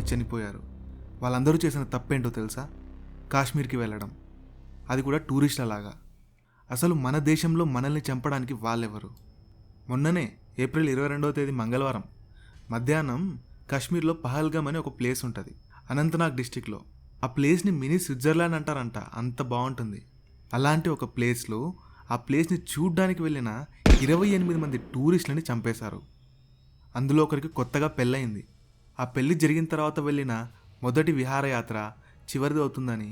మంది చనిపోయారు. వాళ్ళందరూ చేసిన తప్పేంటో తెలుసా? కాశ్మీర్కి వెళ్ళడం, అది కూడా టూరిస్టులలాగా. అసలు మన దేశంలో మనల్ని చంపడానికి వాళ్ళెవరు? మొన్ననే ఏప్రిల్ 22వ తేదీ మంగళవారం మధ్యాహ్నం కాశ్మీర్లో పహల్గామ్ అనే ఒక ప్లేస్ ఉంటుంది, అనంతనాగ్ డిస్టిక్లో. ఆ ప్లేస్ని మినీ స్విట్జర్లాండ్ అంటారంట, అంత బాగుంటుంది. అలాంటి ఒక ప్లేస్లో ఆ ప్లేస్ని చూడ్డానికి వెళ్ళిన 28 మంది టూరిస్టులని చంపేశారు. అందులో ఒకరికి కొత్తగా పెళ్ళయింది. ఆ పెళ్ళి జరిగిన తర్వాత వెళ్ళిన మొదటి విహారయాత్ర చివరిది అవుతుందని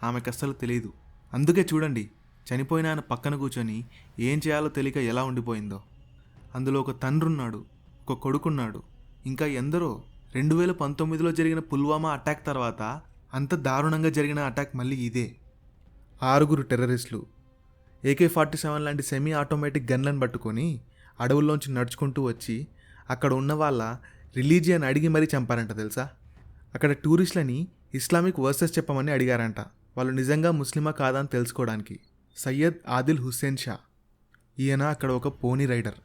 ఆమెకు అస్సలు తెలియదు. అందుకే చూడండి, చనిపోయిన ఆయన పక్కన కూర్చొని ఏం చేయాలో తెలియక ఎలా ఉండిపోయిందో. అందులో ఒక తండ్రి ఉన్నాడు, ఒక కొడుకున్నాడు, ఇంకా ఎందరో. 2019లో జరిగిన పుల్వామా అటాక్ తర్వాత అంత దారుణంగా జరిగిన అటాక్ మళ్ళీ ఇదే. 6 టెర్రరిస్టులు AK-47 లాంటి సెమీ ఆటోమేటిక్ గన్లను పట్టుకొని అడవుల్లోంచి నడుచుకుంటూ వచ్చి అక్కడ ఉన్న వాళ్ళ రిలీజియన్ అడిగి మరీ చంపారంట తెలుసా. అక్కడ టూరిస్టులని ఇస్లామిక్ వర్సెస్ చెప్పమని అడిగారంట, వాళ్ళు నిజంగా ముస్లిమా కాదా అని తెలుసుకోవడానికి. సయ్యద్ ఆదిల్ హుస్సేన్ షా, ఈయన అక్కడ ఒక పోనీ రైడర్.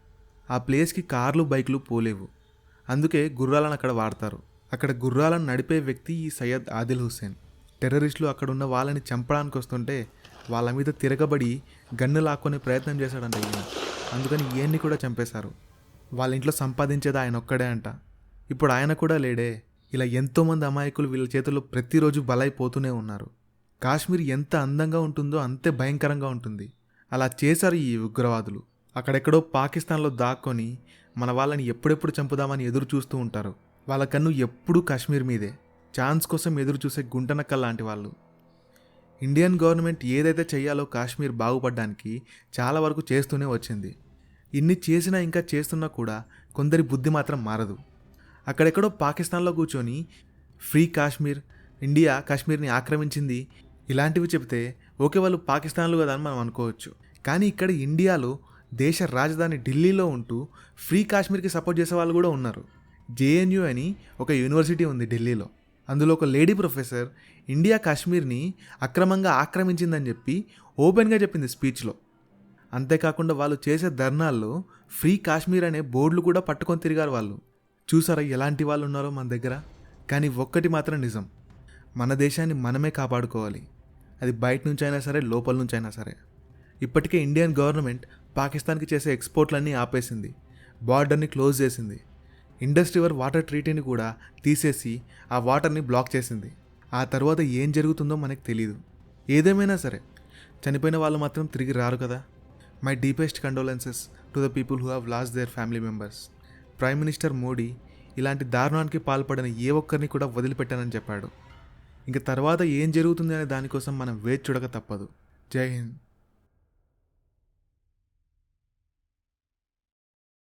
ఆ ప్లేస్కి కార్లు బైకులు పోలేవు, అందుకే గుర్రాలను అక్కడ వాడతారు. అక్కడ గుర్రాలను నడిపే వ్యక్తి ఈ సయ్యద్ ఆదిల్ హుస్సేన్. టెర్రరిస్టులు అక్కడ ఉన్న వాళ్ళని చంపడానికి వస్తుంటే వాళ్ళ మీద తిరగబడి గన్ను లాక్కొనే ప్రయత్నం చేశాడంట ఈయన. అందుకని ఈయన్ని కూడా చంపేశారు. వాళ్ళ ఇంట్లో సంపాదించేది ఆయన ఒక్కడే అంట. ఇప్పుడు ఆయన కూడా లేడే. ఇలా ఎంతోమంది అమాయకులు వీళ్ళ చేతుల్లో ప్రతిరోజు బలైపోతూనే ఉన్నారు. కాశ్మీర్ ఎంత అందంగా ఉంటుందో అంతే భయంకరంగా ఉంటుంది. అలా చేశారు ఈ ఉగ్రవాదులు. అక్కడెక్కడో పాకిస్తాన్లో దాక్కొని మన వాళ్ళని ఎప్పుడెప్పుడు చంపుదామని ఎదురు చూస్తూ ఉంటారు. వాళ్ళ కన్ను ఎప్పుడూ కాశ్మీర్ మీదే, ఛాన్స్ కోసం ఎదురు చూసే గుంటనక్కల్ లాంటి వాళ్ళు. ఇండియన్ గవర్నమెంట్ ఏదైతే చెయ్యాలో కాశ్మీర్ బాగుపడడానికి చాలా వరకు చేస్తూనే వచ్చింది. ఇన్ని చేసినా ఇంకా చేస్తున్నా కూడా కొందరి బుద్ధి మాత్రం మారదు. అక్కడెక్కడో పాకిస్తాన్లో కూర్చొని ఫ్రీ కాశ్మీర్, ఇండియా కాశ్మీర్ని ఆక్రమించింది ఇలాంటివి చెప్తే ఓకే, వాళ్ళు పాకిస్తాన్లో కదా అని మనం అనుకోవచ్చు. కానీ ఇక్కడ ఇండియాలో దేశ రాజధాని ఢిల్లీలో ఉంటూ ఫ్రీ కాశ్మీర్కి సపోర్ట్ చేసే వాళ్ళు కూడా ఉన్నారు. JNU అని ఒక యూనివర్సిటీ ఉంది ఢిల్లీలో. అందులో ఒక లేడీ ప్రొఫెసర్ ఇండియా కాశ్మీర్ని అక్రమంగా ఆక్రమించిందని చెప్పి ఓపెన్గా చెప్పింది స్పీచ్లో. అంతేకాకుండా వాళ్ళు చేసే ధర్నాల్లో ఫ్రీ కాశ్మీర్ అనే బోర్డులు కూడా పట్టుకొని తిరిగారు వాళ్ళు. చూసారా ఎలాంటి వాళ్ళు ఉన్నారో మన దగ్గర. కానీ ఒక్కటి మాత్రం నిజం, మన దేశాన్ని మనమే కాపాడుకోవాలి. అది బయట నుంచి అయినా సరే, లోపల నుంచి అయినా సరే. ఇప్పటికే ఇండియన్ గవర్నమెంట్ పాకిస్తాన్కి చేసే ఎక్స్పోర్ట్లన్నీ ఆపేసింది, బార్డర్ని క్లోజ్ చేసింది, ఇండస్ రివర్ వాటర్ ట్రీటీని కూడా తీసేసి ఆ వాటర్ని బ్లాక్ చేసింది. ఆ తర్వాత ఏం జరుగుతుందో మనకు తెలియదు. ఏదేమైనా సరే చనిపోయిన వాళ్ళు మాత్రం తిరిగి రారు కదా. My deepest condolences to the people who have lost their family members. Prime minister Modi ఇలాంటి దారుణానికి పాల్పడిన ఏ ఒక్కరిని కూడా వదిలిపెట్టానని చెప్పాడు. ఇంక తర్వాత ఏం జరుగుతుంది అనే దానికోసం మనం వేచి చూడక తప్పదు. జై హింద్.